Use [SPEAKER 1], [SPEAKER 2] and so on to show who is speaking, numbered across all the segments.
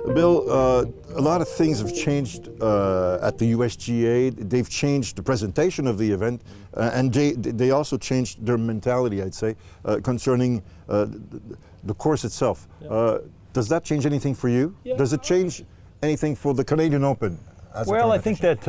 [SPEAKER 1] Bill, a lot of things have changed at the USGA. They've changed the presentation of the event, and they also changed their mentality, I'd say, concerning the course itself. Yeah. Does that change anything for you? Yeah. Does it change anything for the Canadian Open?
[SPEAKER 2] Well, I think that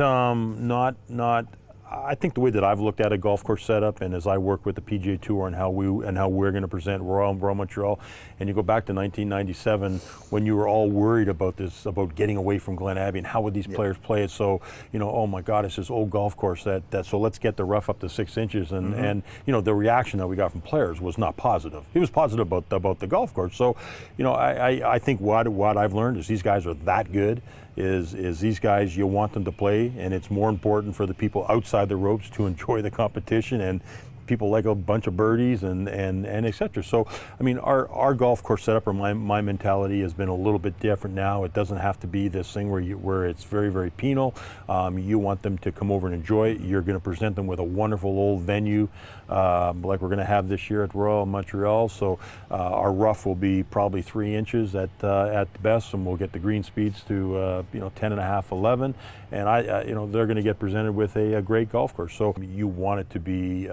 [SPEAKER 2] I think the way that I've looked at a golf course setup, and as I work with the PGA Tour and how we're going to present Royal Montreal, and you go back to 1997 when you were all worried about this, about getting away from Glen Abbey and how would these players play it. So oh my God, it's this old golf course that so let's get the rough up to 6 inches, and and the reaction that we got from players was not positive. It was positive about the golf course. So I think what I've learned is these guys are that good. Is these guys, you want them to play, and it's more important for the people outside the ropes to enjoy the competition, and people like a bunch of birdies and et cetera. So, I mean, our golf course setup, or my mentality has been a little bit different now. It doesn't have to be this thing where it's very, very penal. You want them to come over and enjoy it. You're going to present them with a wonderful old venue like we're going to have this year at Royal Montreal. So our rough will be probably 3 inches at the best, and we'll get the green speeds to 10.5, 11, and they're going to get presented with a great golf course. So you want it to be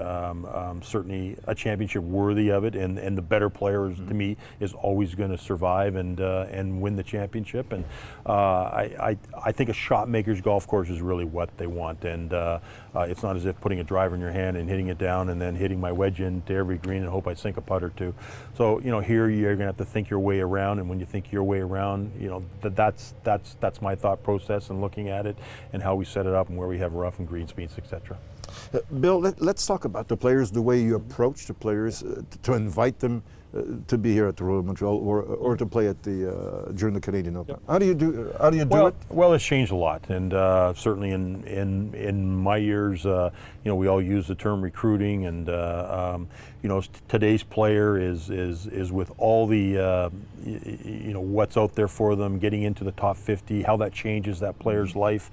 [SPEAKER 2] certainly a championship worthy of it, and the better player to me is always going to survive and win the championship. And I think a shot maker's golf course is really what they want, and it's not as if putting a driver in your hand and hitting it down and then hitting my wedge into every green and hope I sink a putt or two. So here you're going to have to think your way around, and when you think your way around, that's my thought process and looking at it and how we set it up and where we have rough and green speeds, etc.
[SPEAKER 1] Bill, let's talk about the players, the way you approach the players to invite them to be here at the Royal Montreal or to play at during the Canadian Open. Yep. How do you do it?
[SPEAKER 2] Well, it's changed a lot, and certainly in my years, we all use the term recruiting, and today's player is with all the what's out there for them, getting into the top 50, how that changes that player's life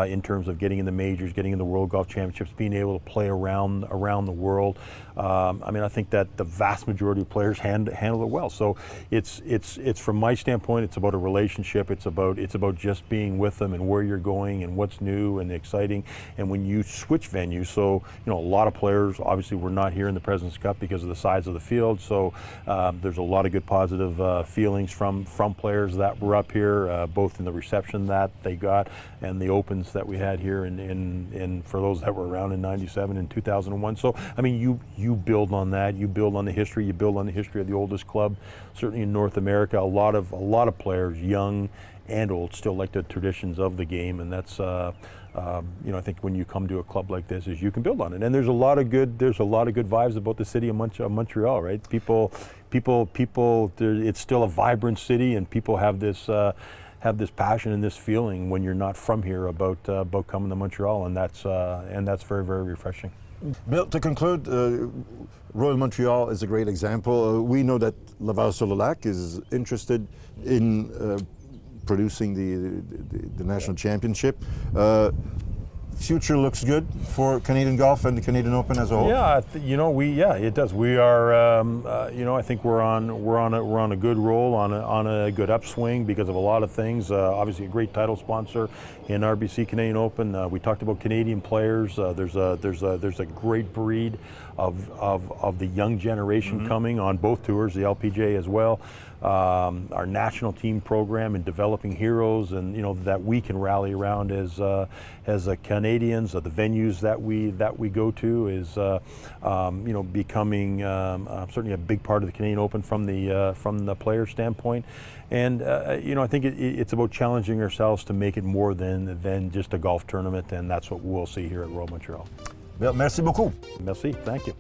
[SPEAKER 2] in terms of getting in the majors, getting in the World Golf Championships, being able to play around the world. I think that the vast majority of players handle it well. So it's from my standpoint, it's about a relationship. It's about just being with them and where you're going and what's new and exciting. And when you switch venues, so a lot of players obviously were not here in the President's Cup because of the size of the field. So there's a lot of good positive feelings from players that were up here, both in the reception that they got and the opens that we had here in for those that were around in '97 and 2001. So I mean, you build on that. You build on the history. You build on the history of the oldest club, certainly in North America. A lot of players, young and old, still like the traditions of the game, and that's I think when you come to a club like this, is you can build on it. And there's a lot of good vibes about the city of Montreal, right? People. It's still a vibrant city, and people have this passion and this feeling when you're not from here about coming to Montreal, and that's very, very refreshing.
[SPEAKER 1] Bill, to conclude, Royal Montreal is a great example. We know that Laval-sur-le-Lac is interested in producing the national championship. Future looks good for Canadian golf and the Canadian Open as a whole.
[SPEAKER 2] Yeah, it does. We are, I think we're on a good roll, on a good upswing because of a lot of things. Obviously, a great title sponsor in RBC Canadian Open. We talked about Canadian players. There's a great breed of the young generation coming on both tours, the LPGA as well. Our national team program and developing heroes, and that we can rally around as Canadians. The venues that we go to is becoming certainly a big part of the Canadian Open from the player standpoint. And I think it's about challenging ourselves to make it more than just a golf tournament, and that's what we'll see here at Royal Montreal.
[SPEAKER 1] Merci beaucoup.
[SPEAKER 2] Merci, thank you.